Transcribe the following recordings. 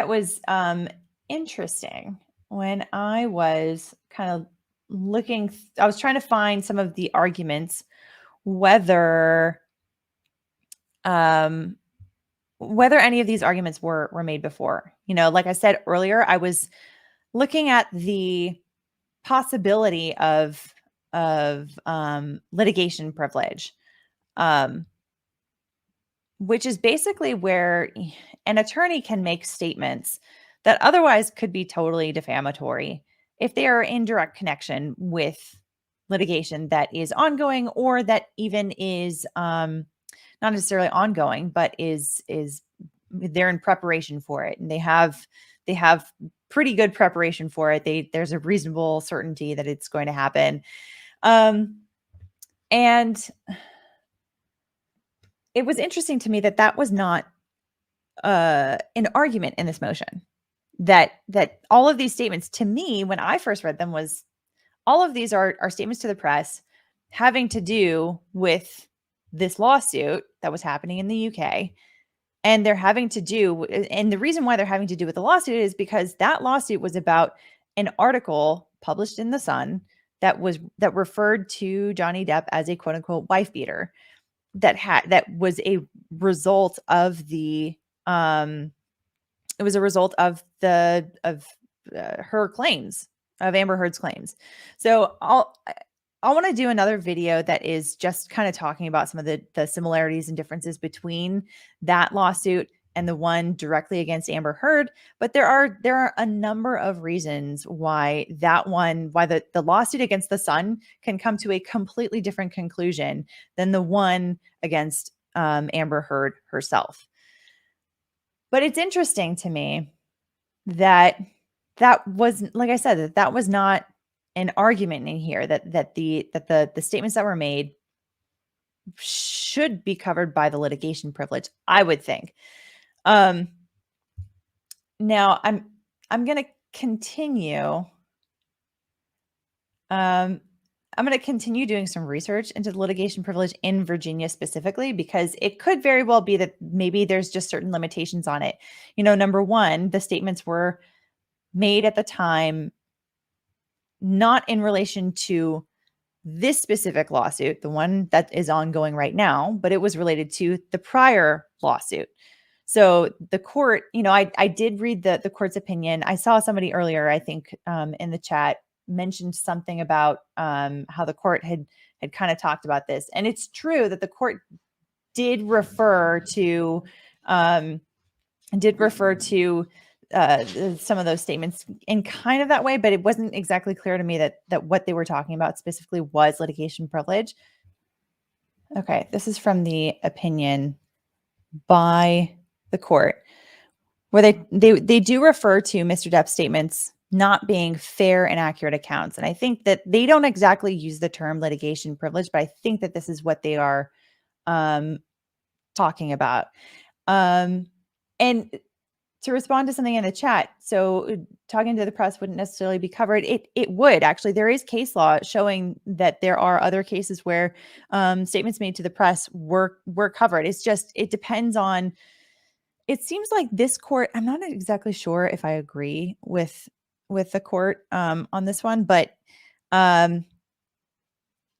was interesting when I was kind of looking, I was trying to find some of the arguments whether whether any of these arguments were made before. Like I said earlier, I was looking at the possibility of litigation privilege, which is basically where an attorney can make statements that otherwise could be totally defamatory if they are in direct connection with litigation that is ongoing, or that even is not necessarily ongoing, but is they're in preparation for it, and they have pretty good preparation for it. There's a reasonable certainty that it's going to happen. And it was interesting to me that was not an argument in this motion. That all of these statements, to me, when I first read them, was all of these are statements to the press having to do with this lawsuit that was happening in the UK. And and the reason why they're having to do with the lawsuit is because that lawsuit was about an article published in The Sun that referred to Johnny Depp as a quote unquote wife beater, that was a result of the it was a result of her claims, of Amber Heard's claims. So I want to do another video that is just kind of talking about some of the similarities and differences between that lawsuit and the one directly against Amber Heard. But there are a number of reasons why the lawsuit against The Sun can come to a completely different conclusion than the one against Amber Heard herself. But it's interesting to me that was, like I said, that was not an argument in here, that the statements that were made should be covered by the litigation privilege, I would think. Now I'm going to continue. I'm going to continue doing some research into the litigation privilege in Virginia specifically, because it could very well be that maybe there's just certain limitations on it. Number one, the statements were made at the time not in relation to this specific lawsuit, the one that is ongoing right now, but it was related to the prior lawsuit. So the court, I did read the court's opinion. I saw somebody earlier, I think, in the chat, mentioned something about how the court had kind of talked about this. And it's true that the court did refer to some of those statements in kind of that way, but it wasn't exactly clear to me that what they were talking about specifically was litigation privilege. Okay, this is from the opinion by the court, where they do refer to Mr. Depp's statements not being fair and accurate accounts. And I think that they don't exactly use the term litigation privilege, but I think that this is what they are talking about. And to respond to something in the chat, so talking to the press wouldn't necessarily be covered. It would actually. There is case law showing that there are other cases where statements made to the press were covered. It's just, it depends on. It seems like this court, I'm not exactly sure if I agree with the court on this one, but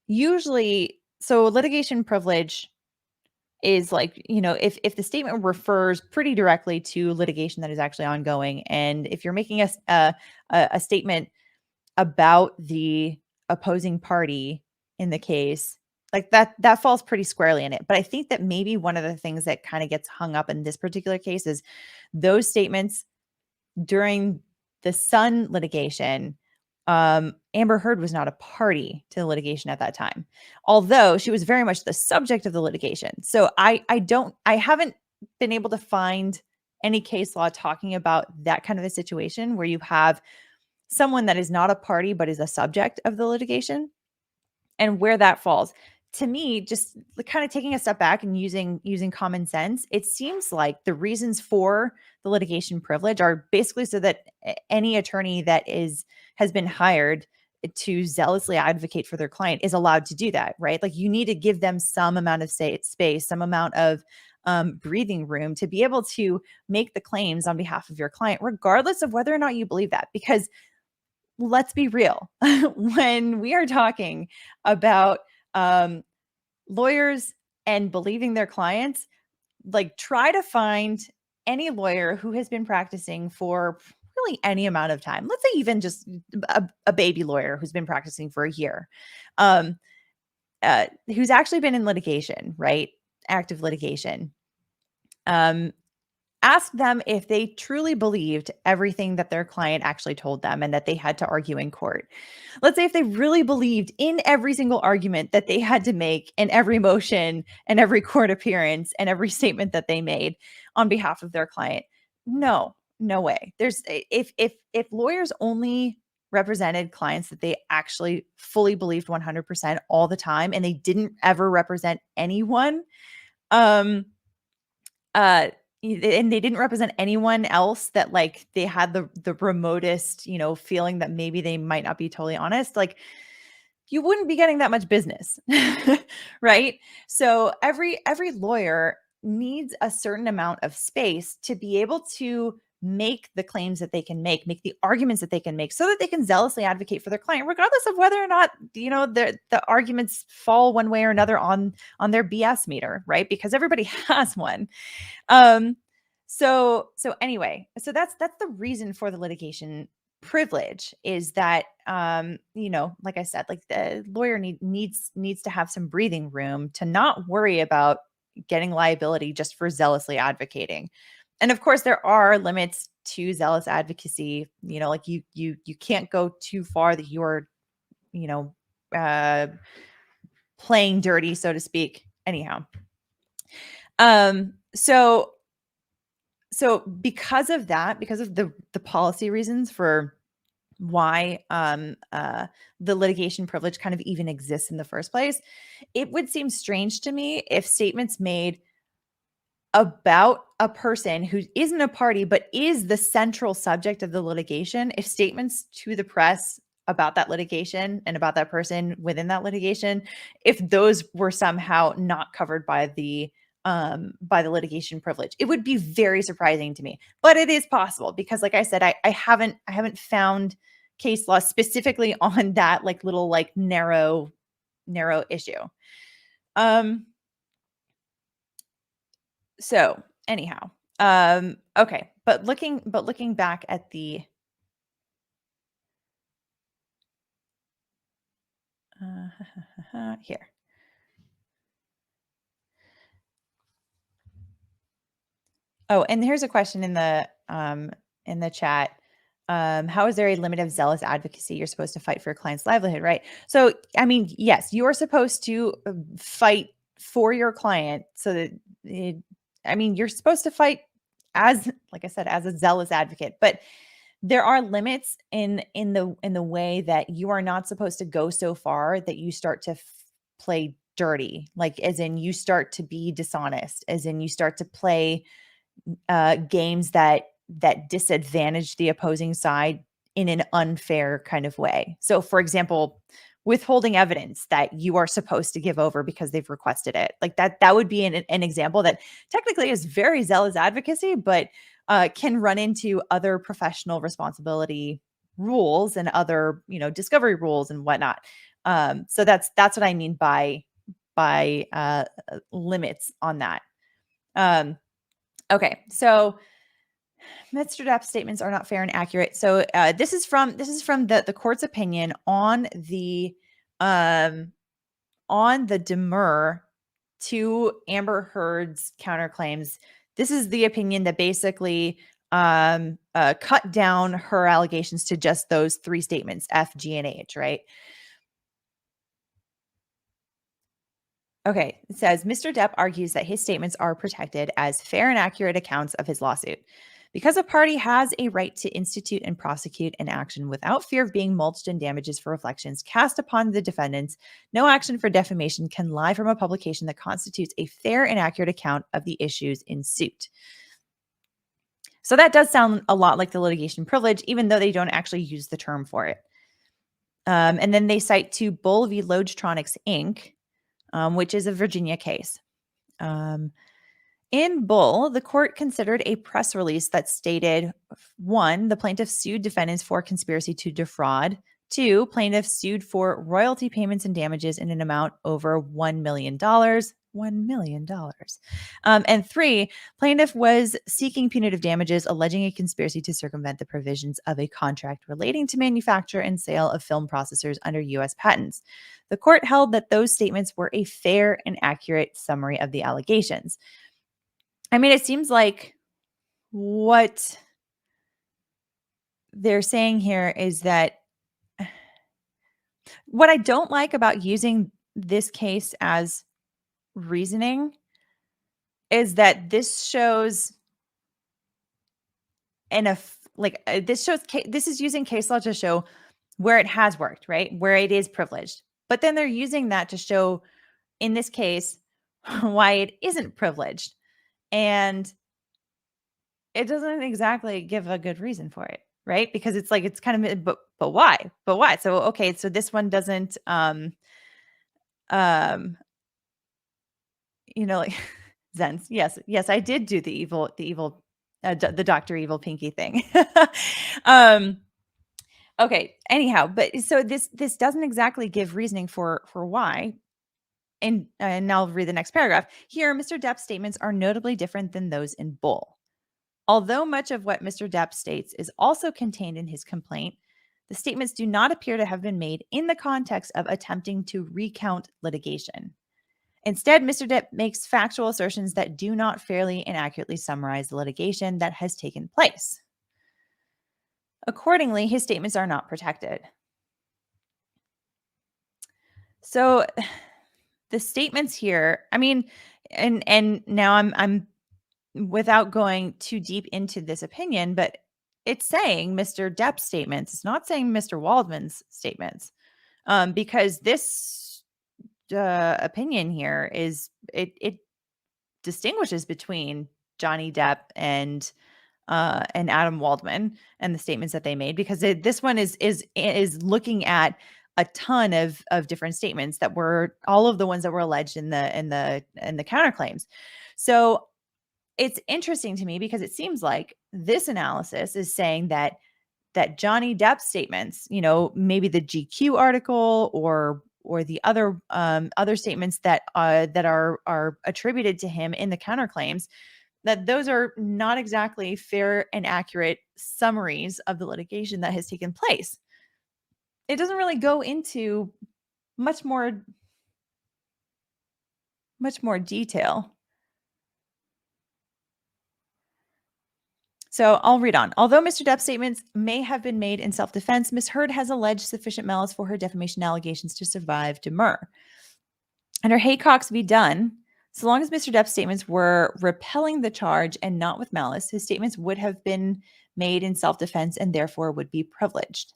usually, so litigation privilege is like, if the statement refers pretty directly to litigation that is actually ongoing, and if you're making a statement about the opposing party in the case, like that falls pretty squarely in it. But I think that maybe one of the things that kind of gets hung up in this particular case is those statements during the Sun litigation. Amber Heard was not a party to the litigation at that time, although she was very much the subject of the litigation. So I haven't been able to find any case law talking about that kind of a situation where you have someone that is not a party but is a subject of the litigation, and where that falls. To me, just kind of taking a step back and using common sense, it seems like the reasons for the litigation privilege are basically so that any attorney that has been hired to zealously advocate for their client is allowed to do that, right? Like, you need to give them some amount of space, some amount of breathing room to be able to make the claims on behalf of your client, regardless of whether or not you believe that. Because let's be real, when we are talking about lawyers and believing their clients, like try to find any lawyer who has been practicing for really any amount of time. Let's say even just a baby lawyer who's been practicing for a year, um, who's actually been in litigation, right? Active litigation. Um, Ask them if they truly believed everything that their client actually told them and that they had to argue in court. Let's say if they really believed in every single argument that they had to make in every motion and every court appearance and every statement that they made on behalf of their client. No, no way. There's if lawyers only represented clients that they actually fully believed 100% all the time and they didn't ever represent anyone, um uh and they didn't represent anyone else that like they had the remotest, feeling that maybe they might not be totally honest, like you wouldn't be getting that much business. Right? So every lawyer needs a certain amount of space to be able to make the claims that they can make the arguments that they can make so that they can zealously advocate for their client regardless of whether or not, the arguments fall one way or another on their BS meter, right? Because everybody has one. Um, so anyway, so that's the reason for the litigation privilege is that, like I said, like the lawyer needs to have some breathing room to not worry about getting liability just for zealously advocating. And of course there are limits to zealous advocacy, like you can't go too far that you're, you know, uh playing dirty, so to speak. Anyhow. So because of that, because of the policy reasons for why the litigation privilege kind of even exists in the first place, it would seem strange to me if statements made about a person who isn't a party but is the central subject of the litigation, if statements to the press about that litigation and about that person within that litigation, if those were somehow not covered by the litigation privilege, it would be very surprising to me. But it is possible because, like I said, I haven't found case law specifically on that like little like narrow issue. Um So anyhow, okay, but looking back at the here. Oh, and here's a question in the chat. How is there a limit of zealous advocacy? You're supposed to fight for your client's livelihood, right? So, I mean, yes, you are supposed to fight for your client so that I mean, you're supposed to fight as, like I said, as a zealous advocate, but there are limits in the way that you are not supposed to go so far that you start to play dirty, like as in you start to be dishonest, as in you start to play games that disadvantage the opposing side in an unfair kind of way. So, for example, withholding evidence that you are supposed to give over because they've requested it, like that would be an example that technically is very zealous advocacy, but can run into other professional responsibility rules and other, discovery rules and whatnot. So that's what I mean by limits on that. Um, okay, so Mr. Depp's statements are not fair and accurate. So this is from the court's opinion um on the demur to Amber Heard's counterclaims. This is the opinion that basically cut down her allegations to just those three statements, F, G, and H, right? Okay, it says Mr. Depp argues that his statements are protected as fair and accurate accounts of his lawsuit. Because a party has a right to institute and prosecute an action without fear of being mulched in damages for reflections cast upon the defendants, no action for defamation can lie from a publication that constitutes a fair and accurate account of the issues in suit. So that does sound a lot like the litigation privilege, even though they don't actually use the term for it. And then they cite to Bull v. Logetronics Inc., which is a Virginia case. Um, In Bull, the court considered a press release that stated 1, the plaintiff sued defendants for conspiracy to defraud. 2, plaintiff sued for royalty payments and damages in an amount over $1 million. $1 million. And 3, plaintiff was seeking punitive damages, alleging a conspiracy to circumvent the provisions of a contract relating to manufacture and sale of film processors under U.S. patents. The court held that those statements were a fair and accurate summary of the allegations. I mean, it seems like what they're saying here is that what I don't like about using this case as reasoning is that this shows this is using case law to show where it has worked, right? Where it is privileged. But then they're using that to show in this case why it isn't privileged. And it doesn't exactly give a good reason for it, right? Because it's like it's kind of but why? But why? So okay, so this one doesn't um like Zen's. Yes, I did do the evil the Dr. Evil Pinky thing. Okay, anyhow, but so this doesn't exactly give reasoning for why. And now I'll read the next paragraph. Here, Mr. Depp's statements are notably different than those in Bull. Although much of what Mr. Depp states is also contained in his complaint, the statements do not appear to have been made in the context of attempting to recount litigation. Instead, Mr. Depp makes factual assertions that do not fairly and accurately summarize the litigation that has taken place. Accordingly, his statements are not protected. So the statements here, I mean, and now I'm without going too deep into this opinion, but it's saying Mr. Depp's statements. It's not saying Mr. Waldman's statements, because this opinion here is it distinguishes between Johnny Depp and Adam Waldman and the statements that they made, because this one is looking at a ton of different statements that were all of the ones that were alleged in the counterclaims. So it's interesting to me because it seems like this analysis is saying that Johnny Depp's statements, maybe the GQ article or the other statements that are attributed to him in the counterclaims, that those are not exactly fair and accurate summaries of the litigation that has taken place. It doesn't really go into much more detail. So I'll read on. Although Mr. Depp's statements may have been made in self-defense, Ms. Heard has alleged sufficient malice for her defamation allegations to survive demur. Under Haycox v. Dunn, so long as Mr. Depp's statements were repelling the charge and not with malice, his statements would have been made in self-defense and therefore would be privileged.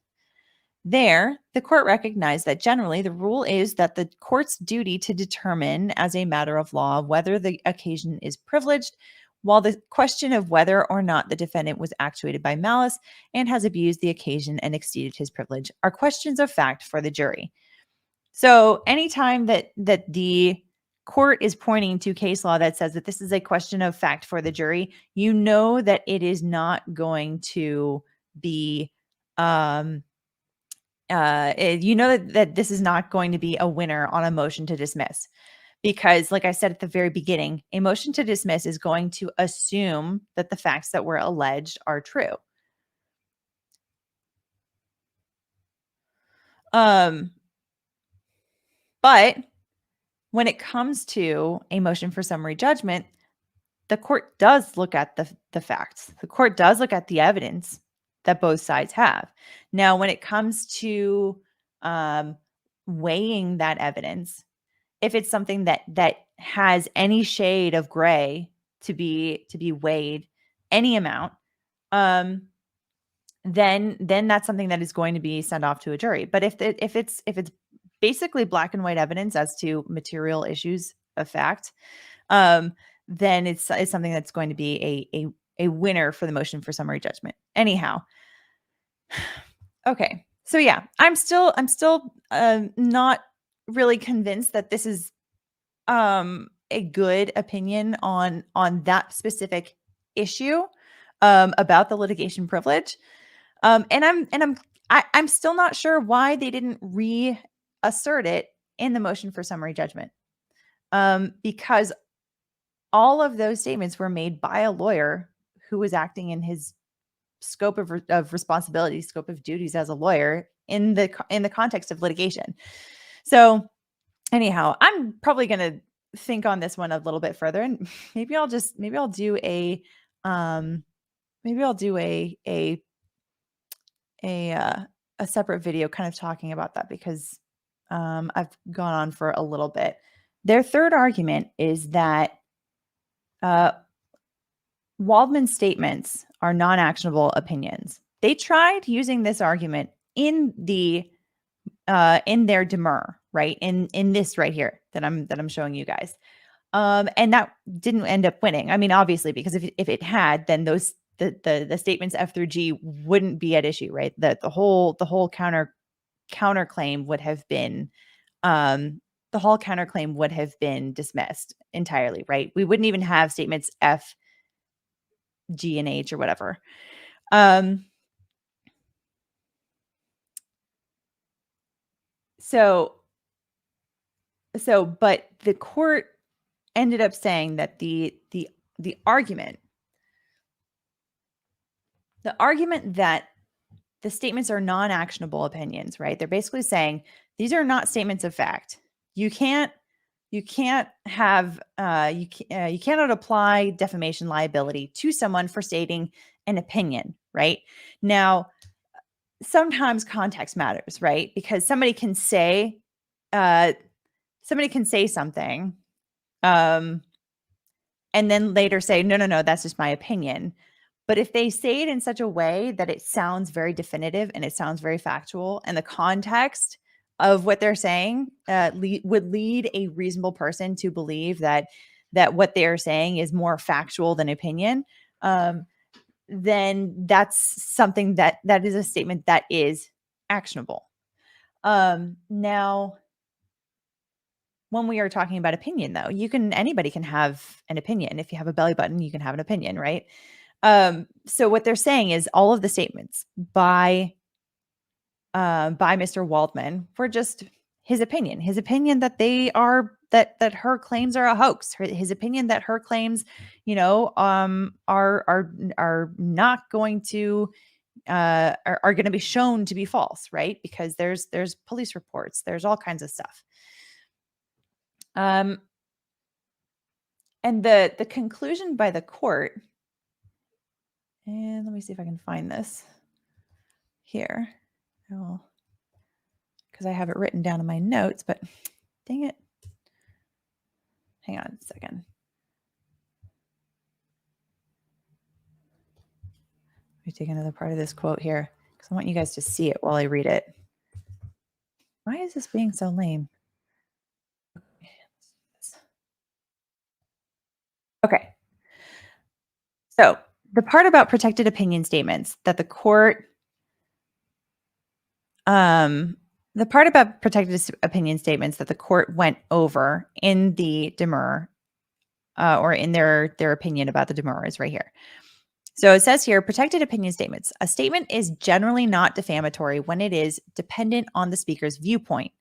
There, the court recognized that generally the rule is that the court's duty to determine as a matter of law whether the occasion is privileged, while the question of whether or not the defendant was actuated by malice and has abused the occasion and exceeded his privilege are questions of fact for the jury. So anytime that the court is pointing to case law that says that this is a question of fact for the jury, you know that it is not going to be that this is not going to be a winner on a motion to dismiss. Because, like I said at the very beginning, a motion to dismiss is going to assume that the facts that were alleged are true. But when it comes to a motion for summary judgment, the court does look at the facts. The court does look at the evidence that both sides have. Now, when it comes to weighing that evidence, if it's something that has any shade of gray to be weighed, any amount, then that's something that is going to be sent off to a jury. But if it's basically black and white evidence as to material issues of fact, then it's something that's going to be a winner for the motion for summary judgment. Anyhow, okay, so yeah, I'm still not really convinced that this is a good opinion on that specific issue about the litigation privilege. I'm still not sure why they didn't reassert it in the motion for summary judgment. Because all of those statements were made by a lawyer who was acting in his scope of responsibility, scope of duties as a lawyer in the context of litigation. So anyhow, I'm probably going to think on this one a little bit further, and maybe I'll do a separate video kind of talking about that, because I've gone on for a little bit. Their third argument is that Waldman's statements are non-actionable opinions. They tried using this argument in their demur, right? In this right here that I'm showing you guys. And that didn't end up winning. I mean, obviously, because if it had, then the statements F through G wouldn't be at issue, right? The whole counterclaim would have been dismissed entirely, right? We wouldn't even have statements F, G, and H or whatever. But the court ended up saying that the argument that the statements are non-actionable opinions, right? They're basically saying these are not statements of fact. You cannot apply defamation liability to someone for stating an opinion, right? Now, sometimes context matters, right? Because somebody can say something, and then later say, no, that's just my opinion. But if they say it in such a way that it sounds very definitive and it sounds very factual, and the context of what they're saying would lead a reasonable person to believe that what they are saying is more factual than opinion, then that's something that is a statement that is actionable. Now, when we are talking about opinion, though, anybody can have an opinion. If you have a belly button, you can have an opinion, right? So what they're saying is all of the statements by Mr. Waldman were just his opinion that her claims are a hoax, his opinion that her claims, are not going to are going to be shown to be false, right? Because there's police reports, there's all kinds of stuff. And the conclusion by the court, and let me see if I can find this here. Because I have it written down in my notes, but dang it. Hang on a second. Let me take another part of this quote here, because I want you guys to see it while I read it. Why is this being so lame? Okay. So the part about protected opinion statements that the court, the part about protected opinion statements that the court went over in the demur, or in their opinion about the demur, is right here. So it says here, protected opinion statements. A statement is generally not defamatory when it is dependent on the speaker's viewpoint,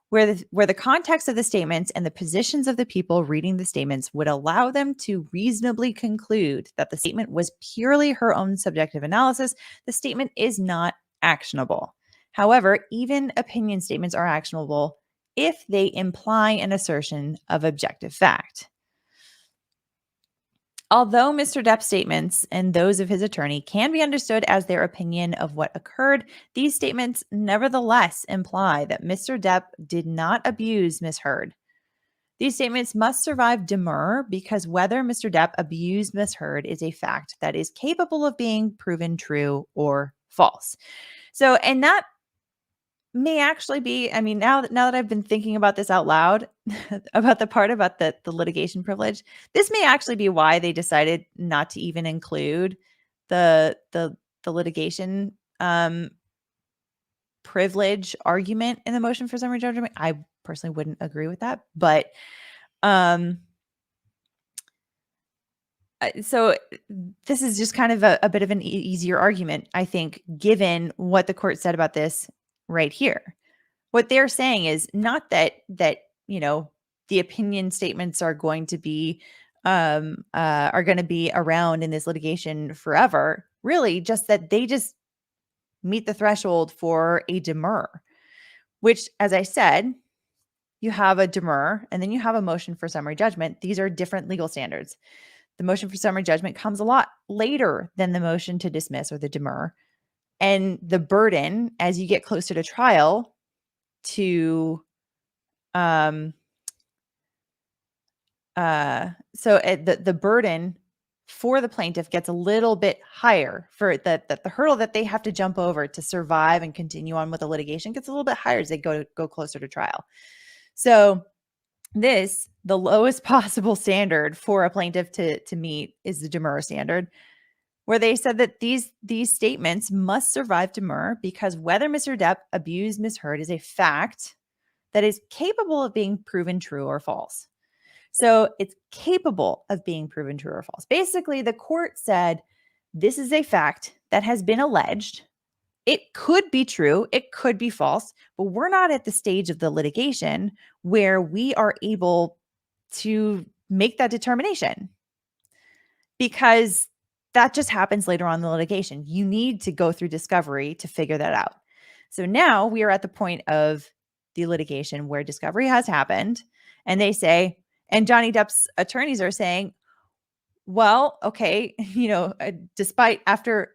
where the context of the statements and the positions of the people reading the statements would allow them to reasonably conclude that the statement was purely her own subjective analysis. The statement is not actionable. However, even opinion statements are actionable if they imply an assertion of objective fact. Although Mr. Depp's statements and those of his attorney can be understood as their opinion of what occurred, these statements nevertheless imply that Mr. Depp did not abuse Ms. Heard. These statements must survive demur because whether Mr. Depp abused Ms. Heard is a fact that is capable of being proven true or false. So, and that may actually be, I mean, now that I've been thinking about this out loud, about the part about the litigation privilege, this may actually be why they decided not to even include the litigation privilege argument in the motion for summary judgment. I personally wouldn't agree with that, but So this is just kind of a bit of an easier argument, I think, given what the court said about this right here. What they're saying is not that the opinion statements are going to be around in this litigation forever. Really, just that they just meet the threshold for a demur, which, as I said, you have a demur and then you have a motion for summary judgment. These are different legal standards. The motion for summary judgment comes a lot later than the motion to dismiss or the demur. And the burden as you get closer to trial to the burden for the plaintiff gets a little bit higher, for the hurdle that they have to jump over to survive and continue on with the litigation gets a little bit higher as they go closer to trial. So the lowest possible standard for a plaintiff to meet is the demur standard, where they said that these statements must survive demur because whether Mr. Depp abused Ms. Heard is a fact that is capable of being proven true or false. So it's capable of being proven true or false. Basically, the court said this is a fact that has been alleged. It could be true, it could be false, but we're not at the stage of the litigation where we are able to make that determination, because that just happens later on in the litigation. You need to go through discovery to figure that out. So now we are at the point of the litigation where discovery has happened, and they say, and Johnny Depp's attorneys are saying, well, okay, despite after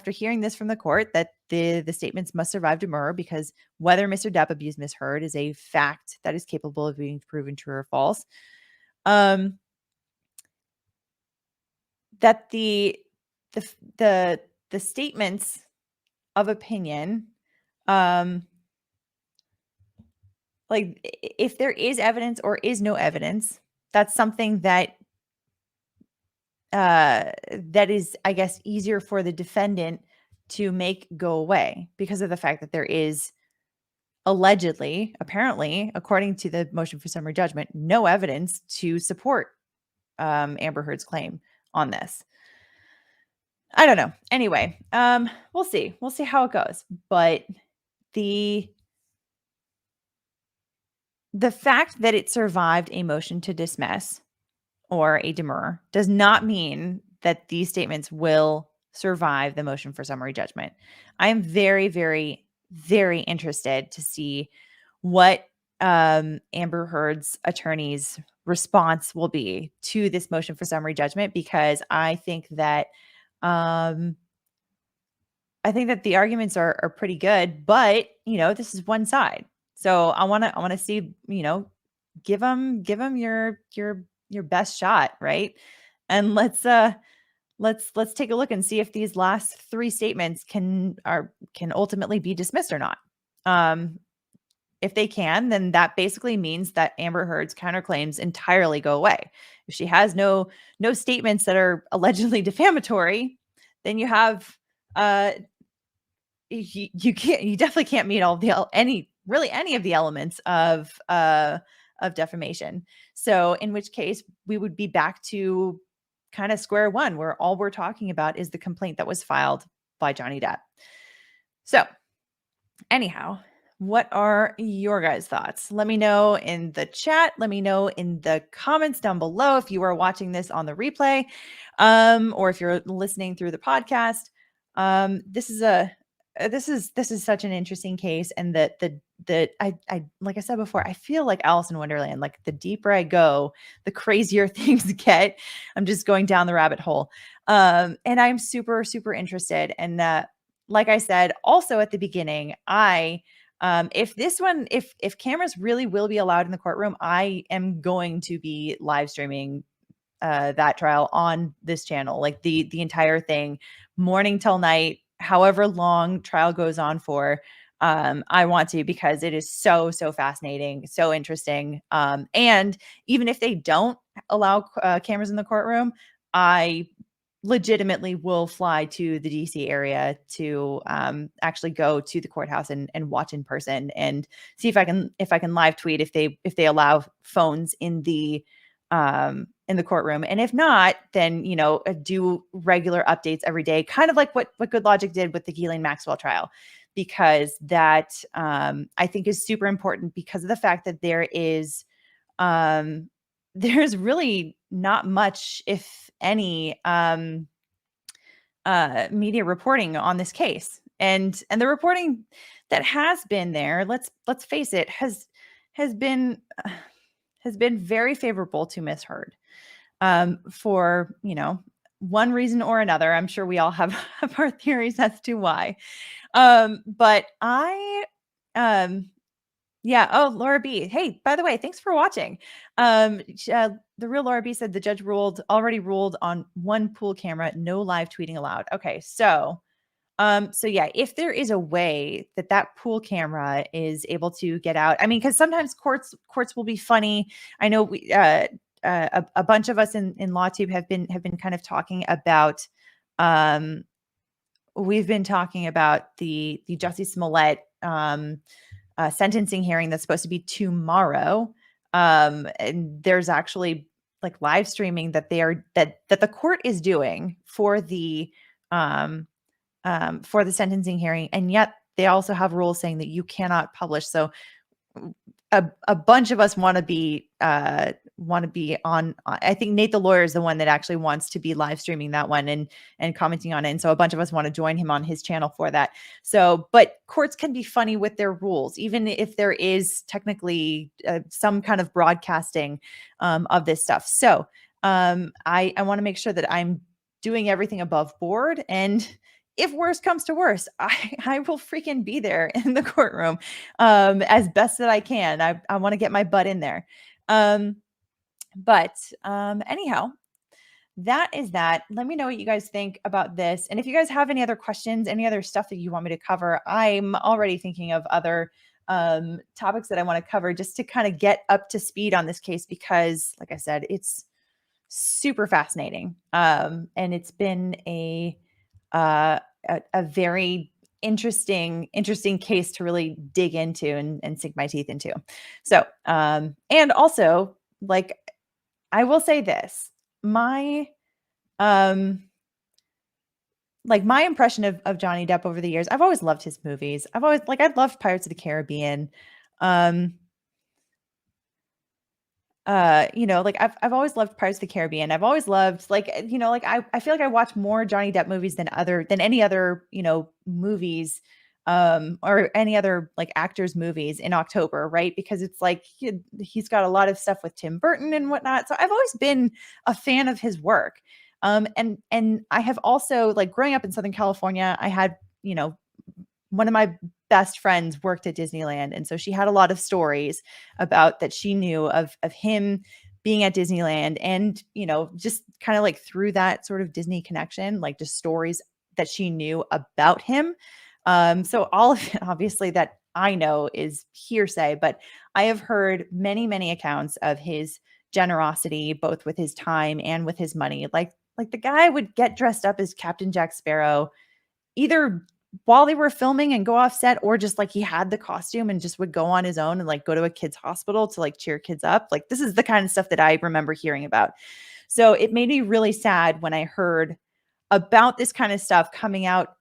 hearing this from the court, that the statements must survive demur because whether Mr. Depp abused Ms. Heard is a fact that is capable of being proven true or false. That the statements of opinion, like if there is evidence or is no evidence, that's something that is, I guess, easier for the defendant to make go away because of the fact that there is allegedly, apparently, according to the motion for summary judgment, no evidence to support Amber Heard's claim on this. I don't know. Anyway, we'll see. We'll see how it goes. But the fact that it survived a motion to dismiss or a demur does not mean that these statements will survive the motion for summary judgment. I am very, very, very interested to see what Amber Heard's attorney's response will be to this motion for summary judgment, because I think that the arguments are pretty good, but this is one side. So I want to see, give them your best shot, right? And let's take a look and see if these last three statements can ultimately be dismissed or not. If they can, then that basically means that Amber Heard's counterclaims entirely go away. If she has no statements that are allegedly defamatory, then you have you definitely can't meet any of the elements of defamation. So in which case we would be back to kind of square one, where all we're talking about is the complaint that was filed by Johnny Depp. So anyhow, what are your guys' thoughts? Let me know in the chat. Let me know in the comments down below if you are watching this on the replay, or if you're listening through the podcast. This is such an interesting case, and I like I said before, I feel like Alice in Wonderland. Like the deeper I go, the crazier things get. I'm just going down the rabbit hole, and I'm super, super interested. And like I said, also at the beginning, if cameras really will be allowed in the courtroom, I am going to be live streaming that trial on this channel, like the entire thing, morning till night, however long trial goes on for. I want to, because it is so fascinating, so interesting. And even if they don't allow cameras in the courtroom, I legitimately will fly to the DC area to actually go to the courthouse and watch in person and see if I can live tweet if they allow phones in the in the courtroom. And if not, then, do regular updates every day, kind of like what Good Logic did with the Ghislaine Maxwell trial, because that I think is super important because of the fact that there's really not much, if any, media reporting on this case. And the reporting that has been there, let's face it, has been very favorable to Miss Heard, for one reason or another. I'm sure we all have, have our theories as to why. But yeah. Oh, Laura B. Hey, by the way, thanks for watching. The real Laura B said the judge already ruled on one pool camera, no live tweeting allowed. Okay, so yeah, if there is a way that pool camera is able to get out, I mean, because sometimes courts will be funny. I know a bunch of us in LawTube have been kind of talking about, we've been talking about the Jussie Smollett sentencing hearing that's supposed to be tomorrow. And there's actually like live streaming that that the court is doing for the sentencing hearing, and yet they also have rules saying that you cannot publish. So a bunch of us want to be on. I think Nate the lawyer is the one that actually wants to be live streaming that one and commenting on it. And so a bunch of us want to join him on his channel for that. So, but courts can be funny with their rules, even if there is technically some kind of broadcasting of this stuff. So I want to make sure that I'm doing everything above board, and if worse comes to worse, I will freaking be there in the courtroom as best that I can. I want to get my butt in there. But anyhow, that is that. Let me know what you guys think about this. And if you guys have any other questions, any other stuff that you want me to cover, I'm already thinking of other topics that I want to cover just to kind of get up to speed on this case, because like I said, it's super fascinating. And it's been a very interesting case to really dig into and sink my teeth into. So, and also, like, I will say this, my my impression of Johnny Depp over the years, I've always loved his movies. I've loved Pirates of the Caribbean. I've always loved Pirates of the Caribbean. I've always loved I feel like I watch more Johnny Depp movies than any other, movies or any other like actors movies in October, right? Because it's like he's got a lot of stuff with Tim Burton and whatnot. So I've always been a fan of his work. And I have also, like, growing up in Southern California, I had, one of my best friends worked at Disneyland. And so she had a lot of stories about that she knew of him being at Disneyland, and, just kind of like through that sort of Disney connection, like just stories that she knew about him. So all of it, obviously, that I know is hearsay, but I have heard many, many accounts of his generosity, both with his time and with his money. Like the guy would get dressed up as Captain Jack Sparrow, either while they were filming and go off set, or just like he had the costume and just would go on his own and like go to a kid's hospital to like cheer kids up. Like, this is the kind of stuff that I remember hearing about. So it made me really sad when I heard about this kind of stuff coming out,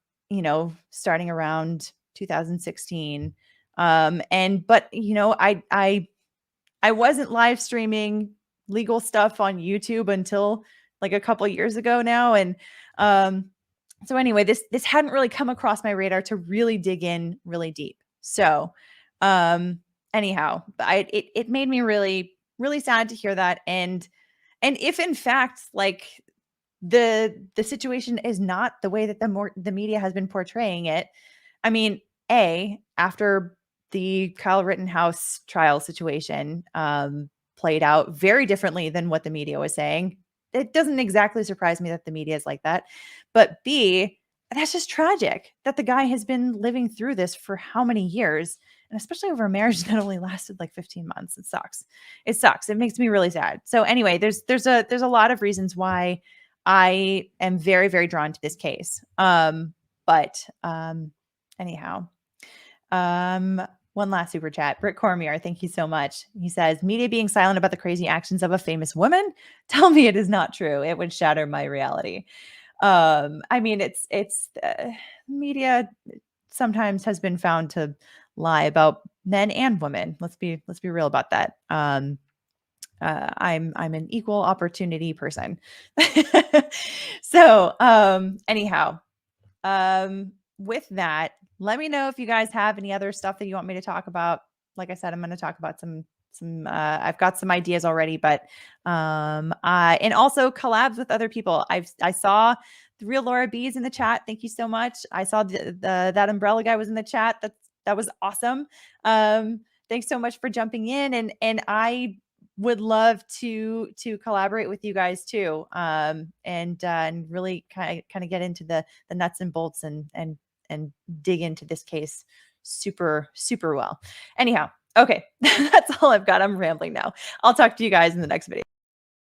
starting around 2016. I wasn't live streaming legal stuff on YouTube until like a couple years ago now. And so anyway, this hadn't really come across my radar to really dig in really deep. So anyhow, it made me really, really sad to hear that. And if in fact, like, the situation is not the way that the media has been portraying it, I mean, after the Kyle Rittenhouse trial situation played out very differently than what the media was saying, it doesn't exactly surprise me that the media is like that. But B, that's just tragic that the guy has been living through this for how many years, and especially over a marriage that only lasted like 15 months. It sucks. It sucks. It makes me really sad. So anyway, there's a lot of reasons why I am very, very drawn to this case. Anyhow, One last super chat. Britt Cormier, thank you so much. He says, media being silent about the crazy actions of a famous woman? Tell me it is not true. It would shatter my reality. I mean, it's media sometimes has been found to lie about men and women. Let's be real about that. I'm an equal opportunity person. So anyhow, with that, let me know if you guys have any other stuff that you want me to talk about. Like I said, I'm going to talk about some I've got some ideas already, but and also collabs with other people. I saw the real Laura B is in the chat. Thank you so much. I saw that umbrella guy was in the chat. That was awesome. Thanks so much for jumping in, and I would love to collaborate with you guys too, and really kind of get into the nuts and bolts and dig into this case super well. Anyhow, okay, that's all I've got. I'm rambling now. I'll talk to you guys in the next video.